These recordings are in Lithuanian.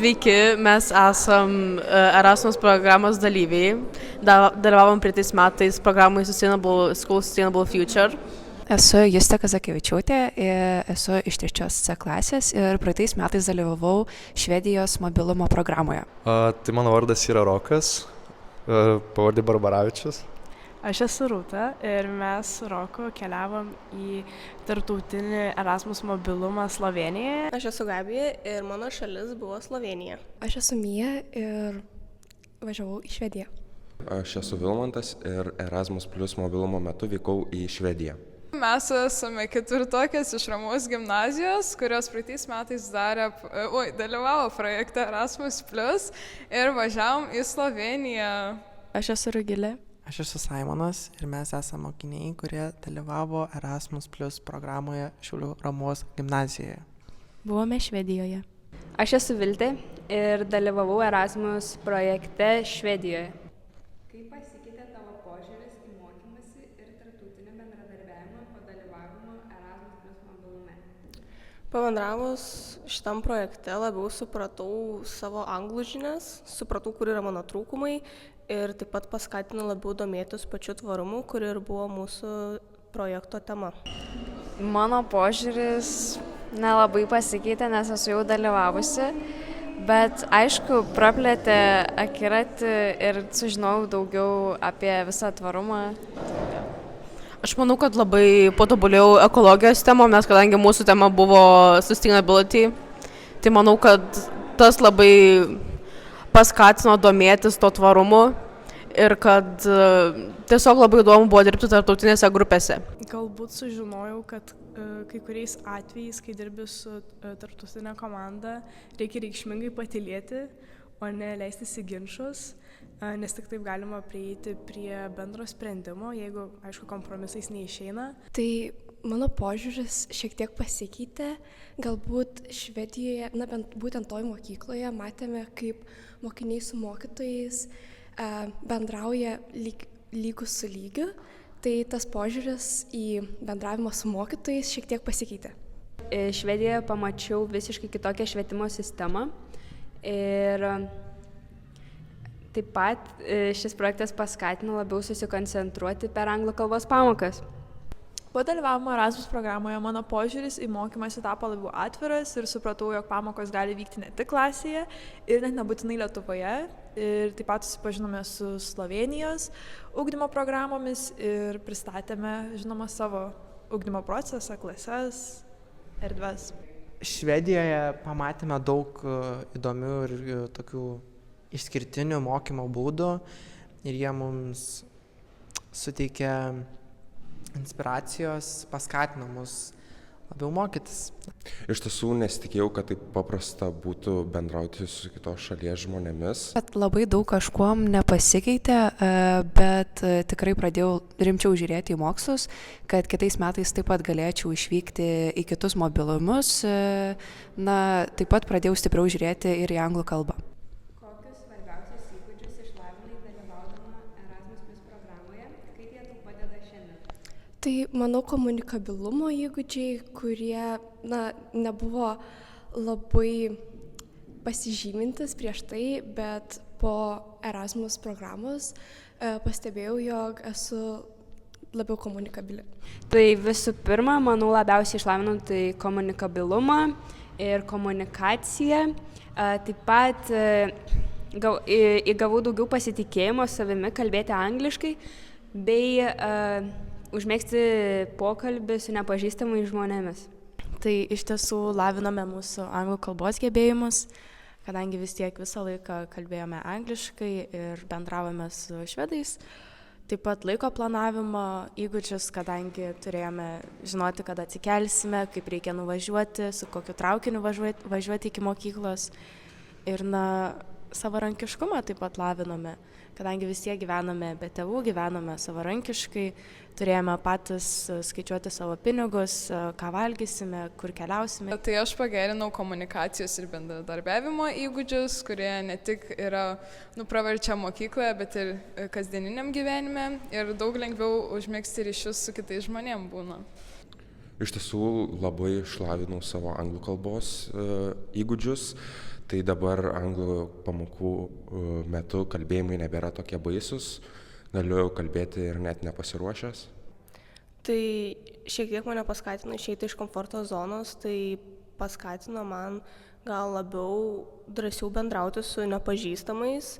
Sveiki, mes esam Erasmus programos dalyviai. Dalyvavom praeitais metais programai Sustainable School Sustainable Future. Esu Justė Kazakevičiūtė, esu iš 3C klasės ir praeitais metais dalyvavau Švedijos mobilumo programoje. Tai mano vardas yra Rokas, pavardė Barbaravičius. Aš esu Rūta ir mes su Roku keliavom į tarptautinį Erasmus mobilumą Slovėnijoje. Aš esu Gabija ir mano šalis buvo Slovėnija. Aš esu Mija ir važiavau į Švediją. Aš esu Vilmantas ir Erasmus Plus mobilumo metu vykau į Švediją. Mes esame ketvirtokės iš Romuvos gimnazijos, kurios praeitais metais dalyvavo projekte Erasmus Plus ir važiavom į Slovėniją. Aš esu Rugilė. Aš esu Simonas ir mes esame mokiniai, kurie dalyvavo Erasmus Plus programoje Šiaulių Romuvos gimnazijoje. Buvome Švedijoje. Aš esu Viltė ir dalyvavau Erasmus projekte Švedijoje. Kaip pasikeitė tavo požiūris į mokymąsi ir tarptautinį bendradarbiavimą po dalyvavimo Erasmus Plus mobilume? Pabendravus šitam projekte labiau supratau savo anglų žinias, supratau, kur yra mano trūkumai ir taip pat paskatino labiau domėtis pačiu tvarumu, kur ir buvo mūsų projekto tema. Mano požiūris nelabai pasikeitė, nes esu jau dalyvavusi, bet aišku, praplėtė akiratį ir sužinojau daugiau apie visą tvarumą. Aš manau, kad labai patobulėjau ekologijos temą, nes kadangi mūsų tema buvo sustainability, tai manau, kad tas labai paskatino domėtis to tvarumu ir kad tiesiog labai įdomu buvo dirbti tarptautinėse grupėse. Galbūt sužinojau, kad kai kuriais atvejais, kai dirbi su tarptautinė komanda, reikia reikšmingai patylėti, o ne leistis į ginčus, nes tik taip galima prieiti prie bendro sprendimo, jeigu, aišku, kompromisais neišeina. Tai mano požiūris šiek tiek pasikeitė. Galbūt Švedijoje, bent būtent toj mokykloje, matėme, kaip mokiniai su mokytojais bendrauja lygus su lygiu. Tai tas požiūris į bendravimą su mokytojais šiek tiek pasikeitė. Švedijoje pamačiau visiškai kitokią švietimo sistemą ir taip pat šis projektas paskatino labiau susikoncentruoti per anglų kalbos pamokas. Po dalyvavimo Erasmus programoje mano požiūris į mokymąsi tapo labiau atviras ir supratau, jog pamokos gali vykti ne tik klasėje ir net nebūtinai Lietuvoje. Ir taip pat susipažinome su Slovėnijos ugdymo programomis ir pristatėme, žinoma, savo ugdymo procesą, klases, erdves. Švedijoje pamatėme daug įdomių ir tokių išskirtinių mokymo būdų ir jie mums suteikė inspiracijos, paskatino mus labiau mokytis. Iš tiesų nesitikėjau, kad taip paprasta būtų bendrauti su kitos šalies žmonėmis. Bet labai daug kažkuom nepasikeitė, bet tikrai pradėjau rimčiau žiūrėti į mokslus, kad kitais metais taip pat galėčiau išvykti į kitus mobilumus. Taip pat pradėjau stipriau žiūrėti ir į anglų kalbą. Kokius svarbiausius įgūdžius išlavinai dalyvaudama Erasmus Plus programoje? Kaip jie tau padeda šiandien? Tai, manau, komunikabilumo įgūdžiai, kurie nebuvo labai pasižymintis prieš tai, bet po Erasmus programos pastebėjau, jog esu labiau komunikabili. Tai visų pirma, manau, labiausiai išlavinau tai komunikabilumą ir komunikaciją. Taip pat įgavau daugiau pasitikėjimo savimi kalbėti angliškai bei užmėgsti pokalbį su nepažįstamais žmonėmis. Tai iš tiesų lavinome mūsų anglų kalbos gebėjimus, kadangi vis tiek visą laiką kalbėjome angliškai ir bendravome su švedais. Taip pat laiko planavimo įgūdžius, kadangi turėjome žinoti, kada atsikelsime, kaip reikia nuvažiuoti, su kokiu traukiniu važiuoti iki mokyklos. Ir savarankiškumą taip pat lavinome, kadangi vis tiek gyvename be tėvų, gyvename savarankiškai, turėjome patys skaičiuoti savo pinigus, ką valgysime, kur keliausime. Tai aš pagerinau komunikacijos ir bendradarbiavimo įgūdžius, kurie ne tik yra praverčia mokykloje, bet ir kasdieniniam gyvenime ir daug lengviau užmegzti ryšius su kitais žmonėm būna. Iš tiesų labai išlavinau savo anglų kalbos įgūdžius. Tai dabar anglų pamokų metu kalbėjimai nebėra tokie baisus, galiu kalbėti ir net nepasiruošęs. Tai šiek tiek mane paskatino išeiti iš komforto zonos, tai paskatino man gal labiau drąsiau bendrauti su nepažįstamais.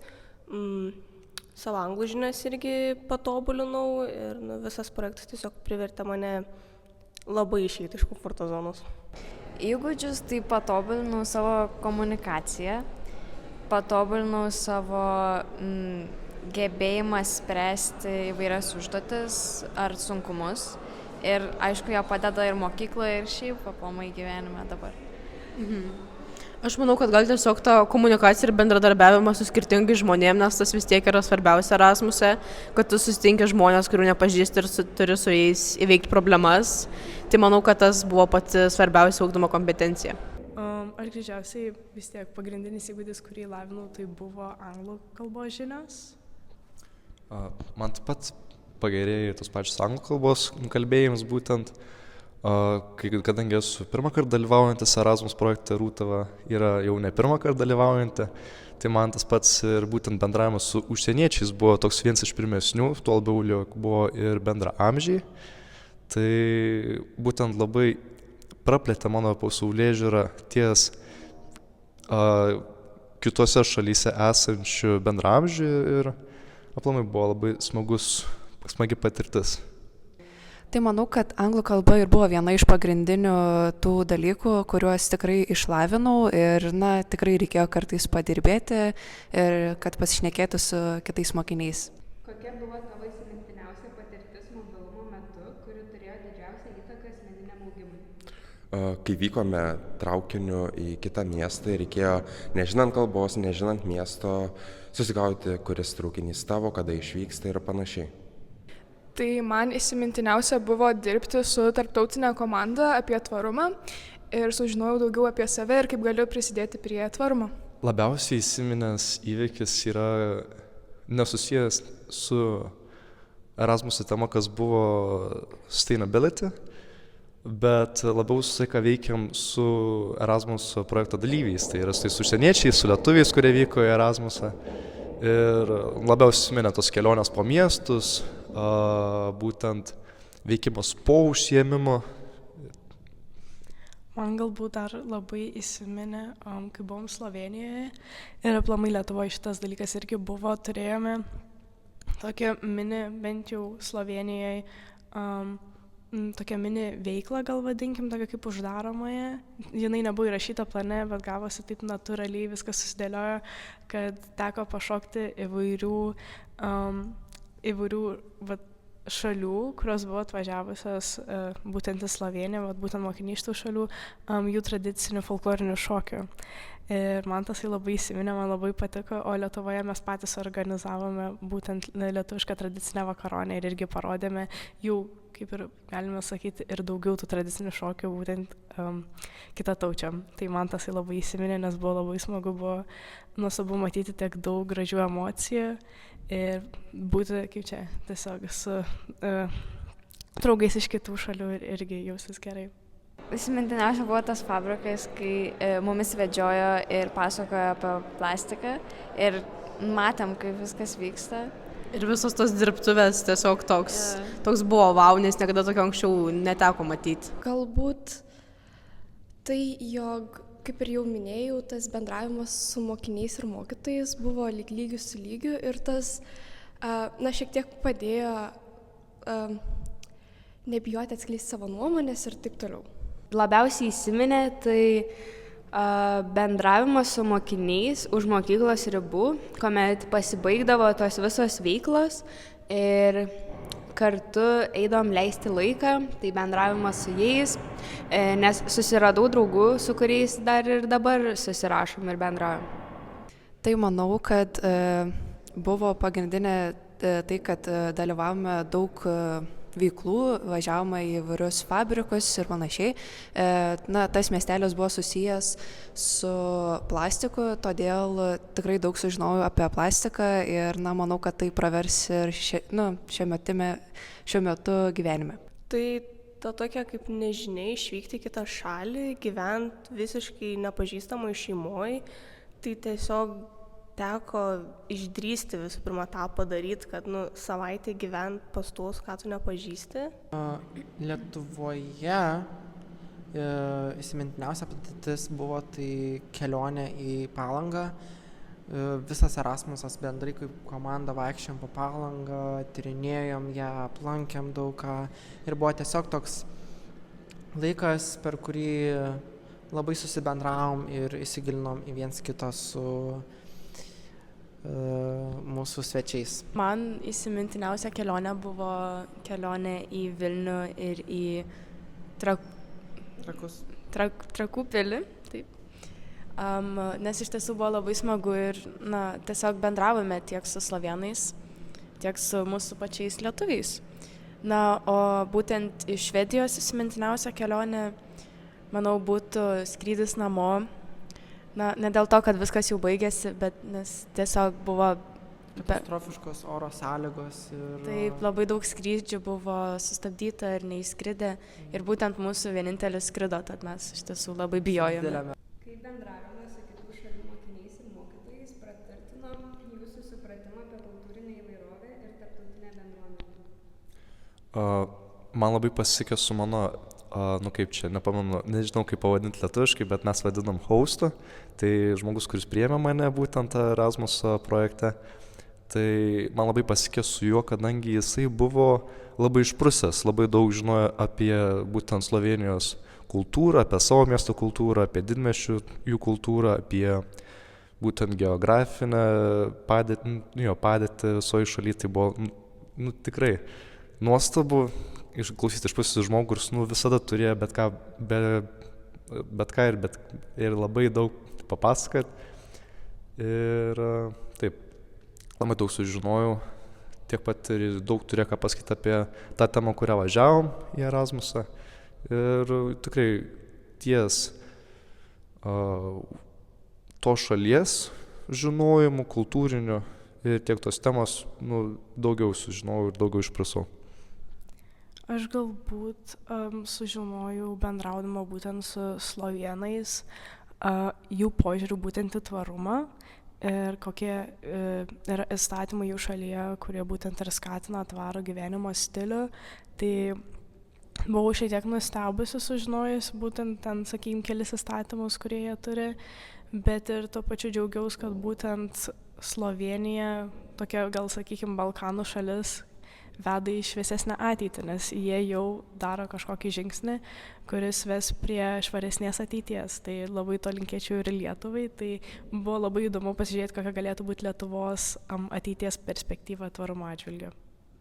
Savo anglų žinias irgi patobulinau ir visas projektas tiesiog privertė mane labai išeiti iš komforto zonos. Įgūdžius tai patobulinau savo komunikaciją, patobulinau savo gebėjimą spręsti įvairias užduotis ar sunkumus. Ir aišku, jie padeda ir mokykloje, ir šiaip aplamai gyvenime dabar. Aš manau, kad gal tiesiog ta komunikacija ir bendradarbiavimas su skirtingai žmonėm, nes tas vis tiek yra svarbiausia Erasmuse, kad tu susitinki žmonės, kurių nepažįsti ir turi su jais įveikti problemas. Tai manau, kad tas buvo pati svarbiausia ugdymo kompetencija. Aš greičiausiai vis tiek pagrindinis įgūdis, kurį lavinau, tai buvo anglų kalbos žinios. Man taip pat pagerėjo tos pačios anglų kalbos kalbėjimas būtent, kadangi esu pirmą kartą dalyvaujantis Erasmus projekte, Rūtava yra jau ne pirmą kartą dalyvaujanti, tai man tas pats ir būtent bendravimas su užsieniečiais buvo toks vienas iš pirmesnių, tuo labiau buvo ir bendra amžiai. Tai būtent labai praplėtė mano pasaulėžiūrą ties kitose šalyse esančių bendraamžių ir aplamai buvo labai smagi patirtis. Tai manau, kad anglų kalba ir buvo viena iš pagrindinių tų dalykų, kuriuos tikrai išlavinau ir tikrai reikėjo kartais padirbėti ir kad pasišnekėtų su kitais mokiniais. Kokia buvo tavo įsimintiniausia patirtis mobilumo metu, kuri turėjo didžiausią įtaką asmeniniam augimui? Kai vykome traukiniu į kitą miestą, reikėjo, nežinant kalbos, nežinant miesto, susigauti, kuris traukinys tavo, kada išvyksta ir panašiai. Tai man įsimintiniausia buvo dirbti su tarptautinė komanda apie tvarumą ir sužinojau daugiau apie save ir kaip galiu prisidėti prie tvarumo. Labiausiai įsiminęs įvykis yra nesusijęs su Erasmus tema, kas buvo sustainability, bet labiau su tai, ką veikiam su Erasmus projekto dalyviais, tai yra su tais užsieniečiais, su lietuviais, kurie vyko į Erasmusą. Ir labiausiai įsiminė tos kelionės po miestus, būtent veikimas po užsiėmimo. Man galbūt dar labai įsiminė, kai buvom Slovėnijoje ir aplamai Lietuvoje šitas dalykas irgi buvo, turėjome tokią mini, bent jau Slovėnijoje, tokią mini veiklą, gal vadinkim, tokią kaip uždaromoje. Jinai nebuvo įrašyta plane, bet gavosi taip natūraliai, viskas susidėliojo, kad teko pašokti įvairių šalių, kurios buvo atvažiavusios būtent į Slovėniją, būtent mokiniai iš tų šalių, jų tradicinių folklorinių šokių. Ir man tas labai įsiminė, man labai patiko, o Lietuvoje mes patys organizavome būtent lietuvišką tradicinę vakaronę ir irgi parodėme jų, kaip ir galime sakyti, ir daugiau tų tradicinių šokių būtent kitataučiam. Tai man tas labai įsiminė, nes buvo labai smagu, buvo nuostabu matyti tiek daug gražių emocijų ir būti, kaip čia, tiesiog su draugais iš kitų šalių ir irgi jausis gerai. Įsimintiniausia buvo tas fabrikas, kai mumis vedžiojo ir pasakojo apie plastiką ir matėm, kaip viskas vyksta. Ir visos tos dirbtuvės tiesiog toks buvo wow, nes niekada tokio anksčiau neteko matyti. Galbūt tai, jog, kaip ir jau minėjau, tas bendravimas su mokiniais ir mokytojais buvo lygių su lygiu ir tas, šiek tiek padėjo nebijoti atskleisti savo nuomonės ir taip toliau. Labiausiai įsiminė tai bendravimas su mokiniais už mokyklos ribų, kuomet pasibaigdavo tos visos veiklos ir kartu eidavom leisti laiką, tai bendravimas su jais, nes susiradau draugų, su kuriais dar ir dabar susirašom ir bendraujam. Tai manau, kad buvo pagrindinė tai, kad dalyvavome daug veiklų, važiavome į įvairius fabrikus ir panašiai. Tas miestelis buvo susijęs su plastiku, todėl tikrai daug sužinojau apie plastiką ir manau, kad tai pravers ir šiuo metu gyvenime. Tai ta tokia kaip nežinia išvykti į kitą šalį, gyventi visiškai nepažįstamoj šeimoje, Tai tiesiog teko išdrįsti visų pirma tą padaryti, kad savaitę gyvent pas tuos, ką tu nepažįsti. Lietuvoje įsimintiniausia patirtis buvo tai kelionė į Palangą. Visas Erasmusas bendrai kaip komanda vaikščiojom po Palangą, tyrinėjom ją, aplankėm daug ką ir buvo tiesiog toks laikas, per kurį labai susibendravom ir įsigilinom į viens kitą su mūsų svečiais. Man įsimintiniausia kelionė buvo kelionė į Vilnių ir į Trakų pilį. Taip. Nes iš tiesų buvo labai smagu ir tiesiog bendravome tiek su slovėnais, tiek su mūsų pačiais lietuviais. O būtent iš Švedijos įsimintiniausia kelionė, manau, būtų skrydis namo. Ne dėl to, kad viskas jau baigėsi, bet nes tiesiog buvo katastrofiškos oro sąlygos. Taip, labai daug skrydžių buvo sustabdyta ir neįskridę. Ir būtent mūsų vienintelis skrido, tad mes iš tiesų labai bijojome. Kaip bendravimas su kitų šalių mokiniais ir mokytojais praturtino jūsų supratimą apie kultūrinę įvairovę ir tarptautinę bendruomenę? Man labai pasisekė su mano, kaip čia, nepamenu, nežinau kaip pavadinti lietuviškai, bet mes vadinam hostu. Tai žmogus, kuris priėmė mane būtent Erasmuso projekte. Tai man labai pasisekė su juo, kadangi jisai buvo labai išprusęs, labai daug žinojo apie būtent Slovėnijos kultūrą, apie savo miesto kultūrą, apie didmiesčių jų kultūrą, apie būtent geografinę padėtį visoje šalyje. Tai buvo tikrai nuostabu išklausyti iš pusės žmogų, kuris visada turėjo bet ką ir labai daug papasakot. Ir taip, labai daug sužinojau, tiek pat ir daug turėjo ką pasakyti apie tą temą, kurią važiavom į Erasmusą. Ir tikrai ties to šalies žinojimų, kultūrinių ir tiek tos temos daugiau sužinojau ir daugiau išprasau. Aš galbūt sužinojau bendraudama būtent su slovėnais jų požiūrių būtent į tvarumą ir kokie yra įstatymai jų šalyje, kurie būtent ir skatina tvarų gyvenimo stilių. Tai buvau šiek tiek nustebusi sužinojus būtent ten, sakykime, kelis įstatymus, kurie jie turi, bet ir tuo pačiu džiaugiausi, kad būtent Slovėnija, tokia gal, sakykime, Balkanų šalis, veda į šviesesnę ateitį, nes jie jau daro kažkokį žingsnį, kuris ves prie švaresnės ateities. Tai labai to linkėčiau ir Lietuvai. Tai buvo labai įdomu pasižiūrėti, kokia galėtų būti Lietuvos ateities perspektyva tvarumo atžvilgiu.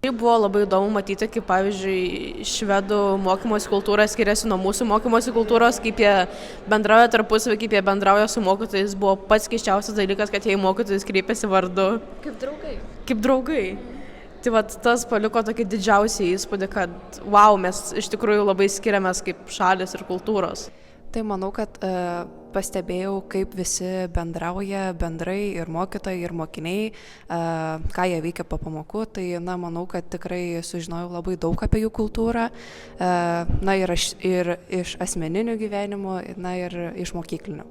Tai buvo labai įdomu matyti, kaip pavyzdžiui švedų mokymosi kultūra skiriasi nuo mūsų mokymosi kultūros, kaip jie bendrauja tarpusavy, kaip jie bendrauja su mokytojais. Buvo pats keisčiausias dalykas, kad jie į mokytojus kreipiasi vardu. Kaip draugai. Tai tas paliko tokį didžiausią įspūdį, kad mes iš tikrųjų labai skiriamės kaip šalis ir kultūros. Tai manau, kad pastebėjau, kaip visi bendrauja bendrai ir mokytojai, ir mokiniai, ką jie veikia po pamokų. Tai manau, kad tikrai sužinojau labai daug apie jų kultūrą, ir iš asmeninių gyvenimų, ir iš mokyklinių.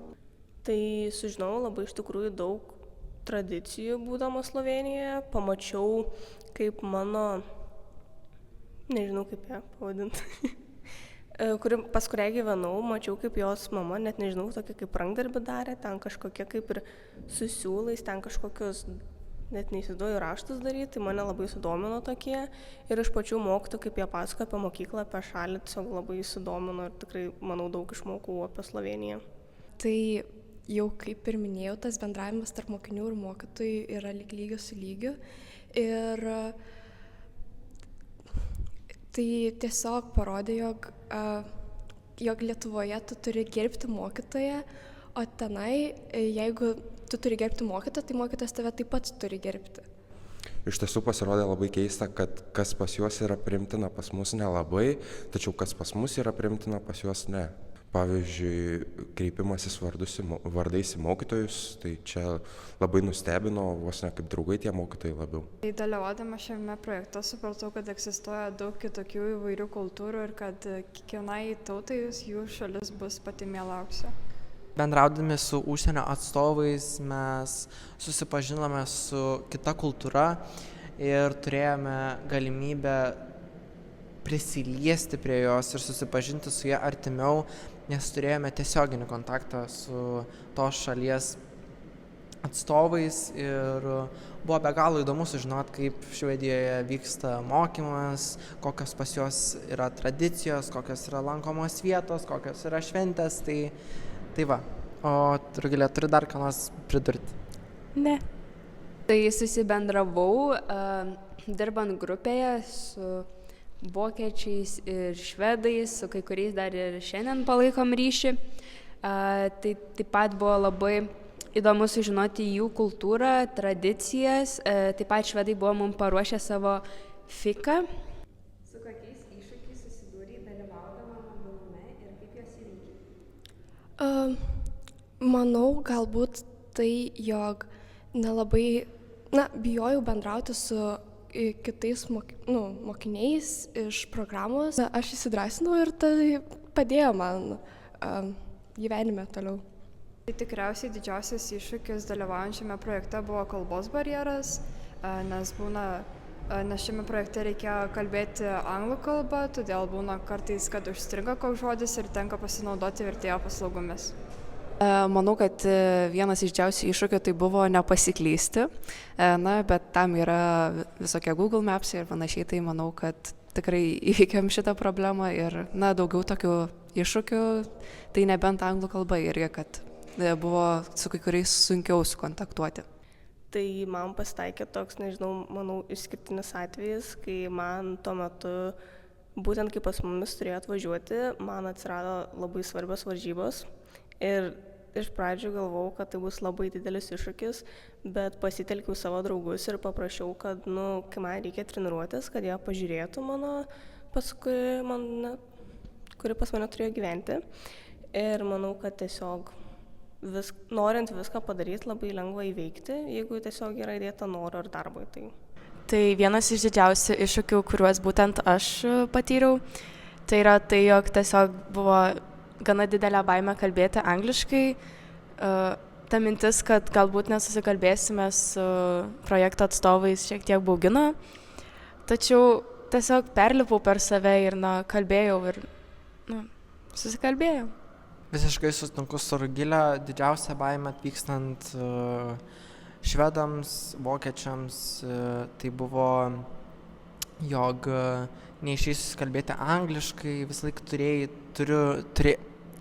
Tai sužinojau labai iš tikrųjų daug tradicijų būdama Slovėnijoje. Pamačiau, kaip mano, nežinau kaip ją pavadinti, pas kurią gyvenau, mačiau, kaip jos mama, net nežinau, tokia kaip rankdarbį darė, ten kažkokie kaip ir susiūlais, ten kažkokius, net neįsivaizduoju, raštus daryti, tai mane labai sudomino tokie. Ir iš pačių mokytojų, kaip jie pasakoja apie mokyklą, apie šalį, tiesiog labai sudomino ir tikrai, manau, daug išmokau apie Slovėniją. Tai jau kaip ir minėjau, tas bendravimas tarp mokinių ir mokytojų yra lygiai su lygiu. Ir tai tiesiog parodė, jog Lietuvoje tu turi gerbti mokytoją, o tenai, jeigu tu turi gerbti mokytoją, tai mokytojas tave taip pat turi gerbti. Iš tiesų pasirodė labai keista, kad kas pas juos yra priimtina, pas mus nelabai, tačiau kas pas mus yra priimtina, pas juos ne. Pavyzdžiui, kreipimasis vardais į mokytojus, tai čia labai nustebino, vos ne kaip draugai tie mokytojai labiau. Tai dalyvaudama šiame projekte supratau, kad egzistuoja daug kitokių įvairių kultūrų ir kad kiekvienai tautai jų šalis bus pati mieliausia. Bendraudami su užsienio atstovais mes susipažinome su kita kultūra ir turėjome galimybę prisiliesti prie jos ir susipažinti su ją artimiau, nes turėjome tiesioginį kontaktą su tos šalies atstovais ir buvo be galo įdomu sužinoti, kaip Švedijoje vyksta mokymas, kokios pas juos yra tradicijos, kokios yra lankomos vietos, kokios yra šventės. Tai va. O Rugilė, turi dar ką nors pridurti? Ne. Tai susibendravau dirbant grupėje su vokiečiais ir švedais, su kai kuriais dar ir šiandien palaikom ryšį. Tai taip pat buvo labai įdomu sužinoti jų kultūrą, tradicijas. Taip pat švedai buvo mums paruošę savo fiką. Su kokiais iššūkiais susidūrė dalyvaudama mobilume ir kaip juos įveikė? Manau, galbūt tai, jog nelabai, bijojau bendrauti su kitais mokiniais iš programos. Aš įsidrąsinau ir tai padėjo man gyvenime toliau. Tai tikriausiai didžiausias iššūkis dalyvaujančiame projekte buvo kalbos barjeras, nes šiame projekte reikia kalbėti anglų kalbą, todėl būna kartais, kad užstringa koks žodis ir tenka pasinaudoti vertėjo paslaugomis. Manau, kad vienas iš didžiausių iššūkių tai buvo nepasiklysti, bet tam yra visokie Google Maps ir panašiai, tai manau, kad tikrai įveikėm šitą problemą ir daugiau tokių iššūkių, tai nebent anglų kalba irgi, kad buvo su kai kuriais sunkiau sukontaktuoti. Tai man pasitaikė toks, manau, išskirtinis atvejis, kai man tuo metu, būtent kai pas mumis turėjo atvažiuoti, man atsirado labai svarbios varžybos ir iš pradžių galvojau, kad tai bus labai didelis iššūkis, bet pasitelkiau savo draugus ir paprašiau, kad, kai man reikia treniruotis, kad jie pažiūrėtų kuri pas mane turėjo gyventi. Ir manau, kad tiesiog norint viską padaryti, labai lengva įveikti, jeigu tiesiog yra įdėta noro ir darbo į tai. Tai vienas iš didžiausių iššūkių, kuriuos būtent aš patyriau, tai yra tai, jog tiesiog buvo gana didelė baimė kalbėti angliškai. Ta mintis, kad galbūt nesusikalbėsime su projekto atstovais, šiek tiek baugino. Tačiau tiesiog perlipau per save ir kalbėjau ir susikalbėjau. Visiškai sutinku su Rugile, didžiausia baimė atvykstant švedams, vokiečiams, tai buvo, jog neišeis susikalbėti angliškai, visą laiką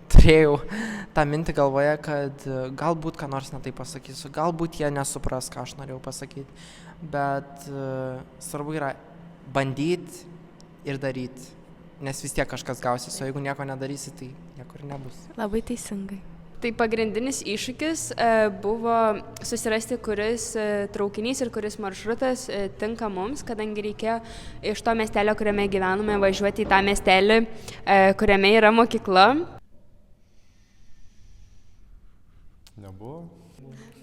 turėjau tą mintį galvoje, kad galbūt ką nors ne taip pasakysiu, galbūt jie nesupras, ką aš norėjau pasakyti, bet svarbu yra bandyti ir daryti, nes vis tiek kažkas gausis, o jeigu nieko nedarysi, tai nieko ir nebus. Labai teisingai. Tai pagrindinis iššūkis buvo susirasti, kuris traukinys ir kuris maršrutas tinka mums, kadangi reikėjo iš to miestelio, kuriame gyvename, važiuoti į tą miestelį, kuriame yra mokykla. Nebuvo?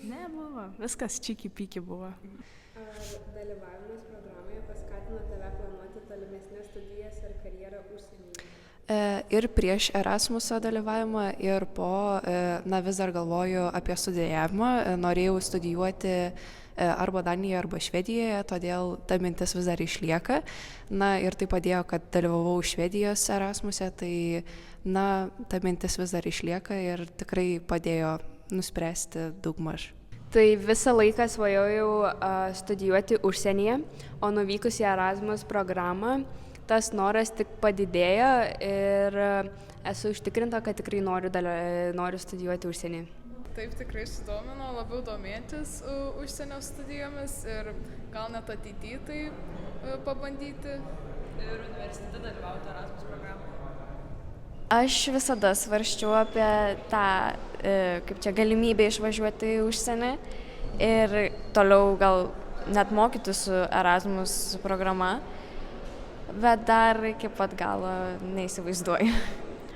Nebuvo. Viskas čiki-piki buvo. Ar dalyvavimas programoje paskatino tave planuoti tolimesnės studijas ar karjerą užsienyje? Ir prieš Erasmuso dalyvavimą ir po, vis dar galvoju apie studijavimą, norėjau studijuoti arba Danijoje, arba Švedijoje, todėl ta mintis vis dar išlieka. Ir tai padėjo, kad dalyvavau Švedijos Erasmuse, tai ta mintis vis dar išlieka ir tikrai padėjo nuspręsti daugmaž. Tai visą laiką svajojau studijuoti užsienyje, o nuvykus į Erasmus programą, tas noras tik padidėjo ir esu užtikrinta, kad tikrai noriu studijuoti užsienyje. Taip, tikrai sudomino labiau domėtis užsienio studijomis ir gal net ateityje tai pabandyti. Ir universitete dalyvauti Erasmus programą. Aš visada svarsčiau apie tą galimybę išvažiuoti į užsienį ir toliau gal net mokytis su Erasmus programa, bet dar iki pat galo neįsivaizduoju.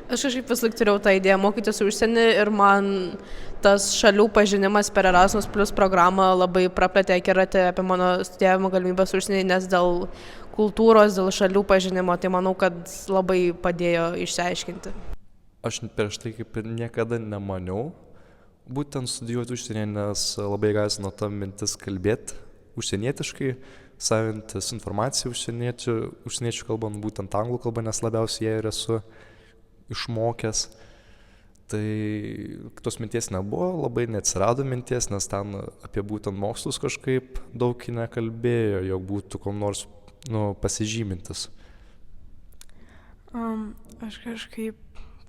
Aš kažkaip vis laik turėjau tą idėją mokytis užsienį ir man tas šalių pažinimas per Erasmus Plus programą labai praplėtė akiratį apie mano studijavimo galimybės užsienį, nes dėl kultūros, dėl šalių pažinimo, tai manau, kad labai padėjo išsiaiškinti. Aš prieš tai kaip ir niekada nemaniau, būtent studijuoti užsienyje, nes labai gąsdino ta mintis kalbėti užsienietiškai, savintis informaciją užsieniečių kalbant, būtent anglų kalbą, nes labiausiai ją ir esu išmokęs. Tai tos minties nebuvo, labai neatsirado minties, nes ten apie būtent mokslus kažkaip daug nekalbėjo, jog būtų kom nors pasižymintis. Aš kažkaip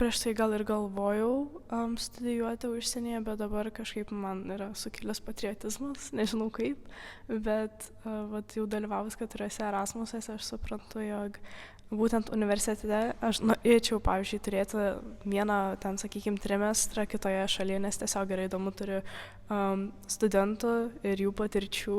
prieš tai gal ir galvojau studijuoti užsienyje, bet dabar kažkaip man yra sukilęs patriotizmas, nežinau kaip, bet jau dalyvavus 4 Erasmusuose aš suprantu, jog būtent universitete aš norėčiau, pavyzdžiui, turėti vieną, ten, sakykime, trimestrą kitoje šalyje, nes tiesiog yra įdomu, turiu studentų ir jų patirčių,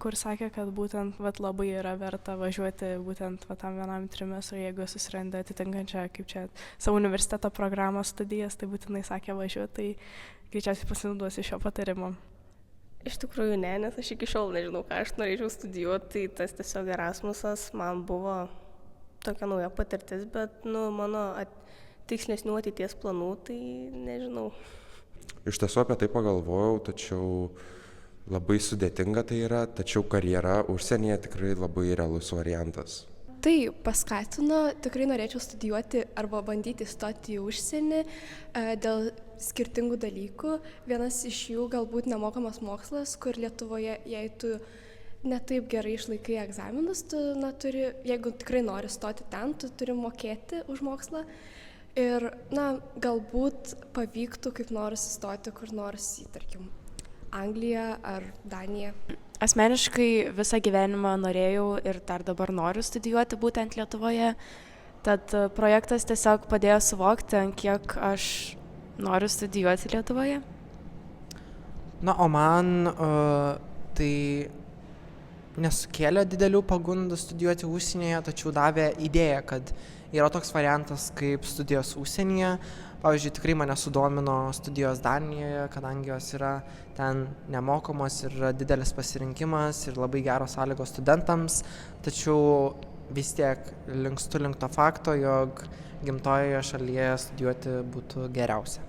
kur sakė, kad būtent labai yra verta važiuoti būtent tam vienam trimestrui, jeigu susiranda atitinkančią, kaip čia, savo universiteto programos studijas, tai būtinai sakė važiuoti, tai greičiausiai pasinauduosiu šio patarimo. Iš tikrųjų ne, nes aš iki šiol nežinau, ką aš norėčiau studijuoti, tai tas tiesiog Erasmusas man buvo tokia nauja patirtis, bet mano tikslesnių ateities planų, tai nežinau. Iš tiesų apie tai pagalvojau, tačiau labai sudėtinga tai yra, tačiau karjera užsienyje tikrai labai realus variantas. Tai paskatino, tikrai norėčiau studijuoti arba bandyti stoti į užsienį dėl skirtingų dalykų. Vienas iš jų galbūt nemokamas mokslas, kur Lietuvoje, jei tu netaip gerai išlaikai egzaminus, tu turi, jeigu tikrai nori stoti ten, tu turi mokėti už mokslą. Ir galbūt pavyktų kaip nors įstoti kur nors į, tarkim, Angliją ar Daniją. Asmeniškai visą gyvenimą norėjau ir dar dabar noriu studijuoti būtent Lietuvoje, tad projektas tiesiog padėjo suvokti, ant kiek aš noriu studijuoti Lietuvoje. O man tai nesukėlė didelių pagundų studijuoti užsienyje, tačiau davė idėją, kad yra toks variantas kaip studijos užsienyje. Pavyzdžiui, tikrai mane sudomino studijos Danijoje, kadangi jos yra ten nemokamos ir yra didelis pasirinkimas ir labai geros sąlygos studentams, tačiau vis tiek linkstu link to fakto, jog gimtojoje šalyje studijuoti būtų geriausia.